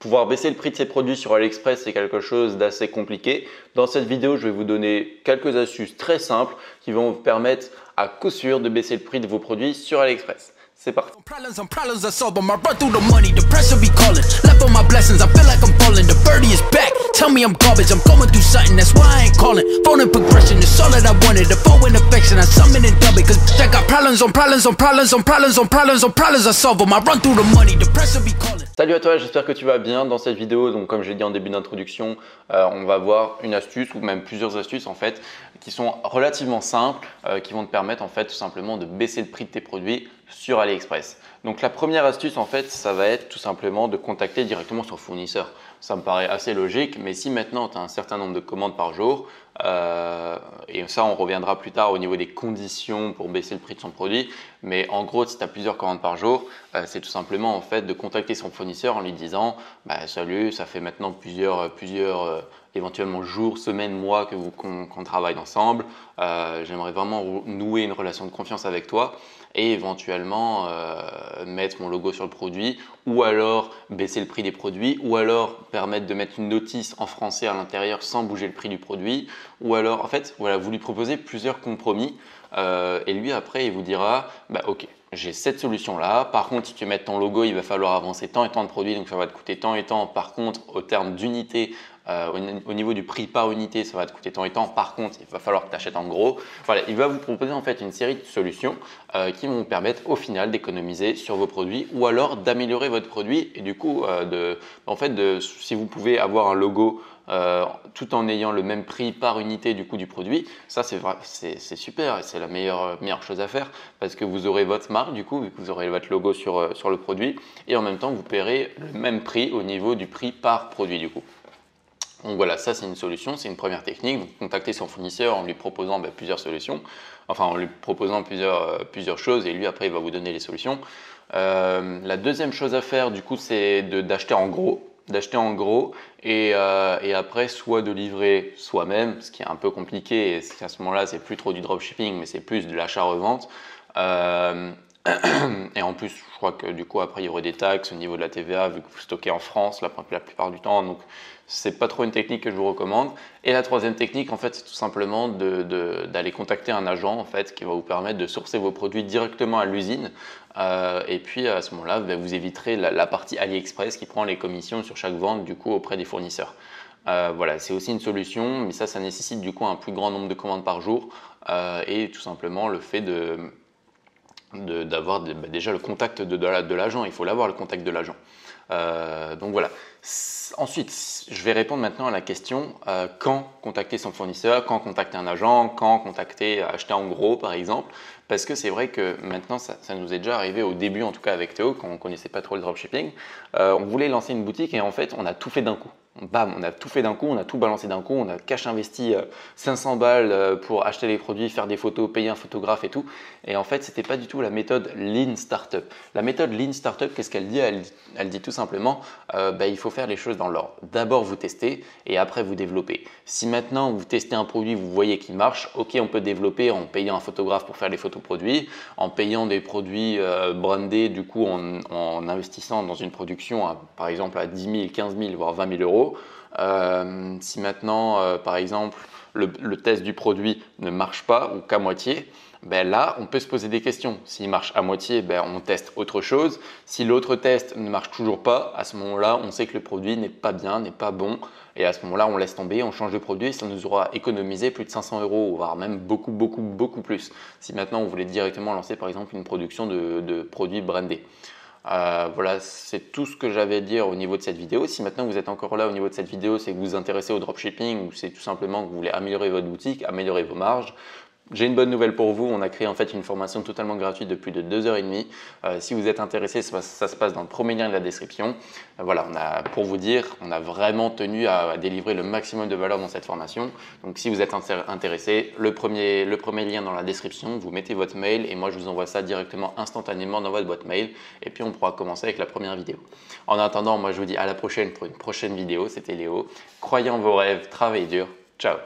Pouvoir baisser le prix de ses produits sur AliExpress, c'est quelque chose d'assez compliqué. Dans cette vidéo, je vais vous donner quelques astuces très simples qui vont vous permettre à coup sûr de baisser le prix de vos produits sur AliExpress. C'est parti. Salut à toi, j'espère que tu vas bien. Dans cette vidéo, donc comme j'ai dit en début d'introduction, on va voir une astuce ou même plusieurs astuces en fait qui sont relativement simples, qui vont te permettre en fait tout simplement de baisser le prix de tes produits sur AliExpress. Donc la première astuce en fait, ça va être tout simplement de contacter directement son fournisseur. Ça me paraît assez logique, mais si maintenant tu as un certain nombre de commandes par jour, et ça on reviendra plus tard au niveau des conditions pour baisser le prix de son produit, mais en gros si tu as plusieurs commandes par jour, c'est tout simplement en fait de contacter son fournisseur en lui disant salut, ça fait maintenant plusieurs éventuellement jours, semaines, mois qu'on travaille ensemble, j'aimerais vraiment nouer une relation de confiance avec toi et éventuellement mettre mon logo sur le produit ou alors baisser le prix des produits ou alors permettre de mettre une notice en français à l'intérieur sans bouger le prix du produit ou alors en fait voilà, vous lui proposez plusieurs compromis et lui après il vous dira ok, j'ai cette solution là, par contre si tu veux mettre ton logo il va falloir avancer tant et tant de produits donc ça va te coûter tant et tant, par contre au terme d'unité au niveau du prix par unité, ça va te coûter tant et tant. Par contre, il va falloir que tu achètes en gros. Voilà, il va vous proposer en fait une série de solutions qui vont vous permettre au final d'économiser sur vos produits ou alors d'améliorer votre produit et du coup, si vous pouvez avoir un logo tout en ayant le même prix par unité du coût du produit, ça c'est super et c'est la meilleure chose à faire parce que vous aurez votre marque du coup, vu que vous aurez votre logo sur le produit et en même temps vous paierez le même prix au niveau du prix par produit du coup. Donc voilà, ça c'est une solution, c'est une première technique. Donc contacter son fournisseur en lui proposant plusieurs solutions, enfin en lui proposant plusieurs choses et lui après il va vous donner les solutions. La deuxième chose à faire du coup c'est d'acheter en gros. Et après soit de livrer soi-même, ce qui est un peu compliqué et à ce moment-là c'est plus trop du dropshipping mais c'est plus de l'achat-revente. Et en plus, je crois que du coup après il y aurait des taxes au niveau de la TVA vu que vous stockez en France la plupart du temps, donc c'est pas trop une technique que je vous recommande. Et la troisième technique en fait c'est tout simplement d'aller contacter un agent en fait qui va vous permettre de sourcer vos produits directement à l'usine et puis à ce moment-là vous éviterez la partie AliExpress qui prend les commissions sur chaque vente du coup auprès des fournisseurs. Voilà, c'est aussi une solution, mais ça nécessite du coup un plus grand nombre de commandes par jour et tout simplement le fait d'avoir déjà le contact de l'agent, il faut l'avoir le contact de l'agent. Donc voilà. Ensuite, je vais répondre maintenant à la question quand contacter son fournisseur, quand contacter un agent, quand acheter en gros par exemple, parce que c'est vrai que maintenant ça nous est déjà arrivé au début en tout cas avec Théo quand on ne connaissait pas trop le dropshipping, on voulait lancer une boutique et en fait on a tout fait d'un coup. Bam, on a tout fait d'un coup, on a tout balancé d'un coup, on a cash investi 500 balles pour acheter les produits, faire des photos, payer un photographe et tout. Et en fait, c'était pas du tout la méthode Lean Startup. La méthode Lean Startup, qu'est-ce qu'elle dit? Elle dit tout simplement, il faut faire les choses dans l'ordre. D'abord, vous testez et après, vous développez. Si maintenant, vous testez un produit, vous voyez qu'il marche, ok, on peut développer en payant un photographe pour faire les photos produits, en payant des produits brandés, du coup, en investissant dans une production, par exemple, à 10 000, 15 000, voire 20 000 euros. Si maintenant, par exemple, le test du produit ne marche pas ou qu'à moitié, là, on peut se poser des questions. S'il marche à moitié, on teste autre chose. Si l'autre test ne marche toujours pas, à ce moment-là, on sait que le produit n'est pas bien, n'est pas bon. Et à ce moment-là, on laisse tomber, on change de produit et ça nous aura économisé plus de 500 euros, voire même beaucoup plus. Si maintenant, on voulait directement lancer, par exemple, une production de produits brandés. Voilà, c'est tout ce que j'avais à dire au niveau de cette vidéo. Si maintenant vous êtes encore là au niveau de cette vidéo, c'est que vous vous intéressez au dropshipping ou c'est tout simplement que vous voulez améliorer votre boutique, améliorer vos marges. J'ai une bonne nouvelle pour vous, on a créé en fait une formation totalement gratuite de plus de 2h30. Si vous êtes intéressé, ça se passe dans le premier lien de la description. Voilà, pour vous dire, on a vraiment tenu à délivrer le maximum de valeur dans cette formation. Donc si vous êtes intéressé, le premier lien dans la description, vous mettez votre mail et moi je vous envoie ça directement instantanément dans votre boîte mail et puis on pourra commencer avec la première vidéo. En attendant, moi je vous dis à la prochaine pour une prochaine vidéo. C'était Léo. Croyez en vos rêves, travaillez dur. Ciao.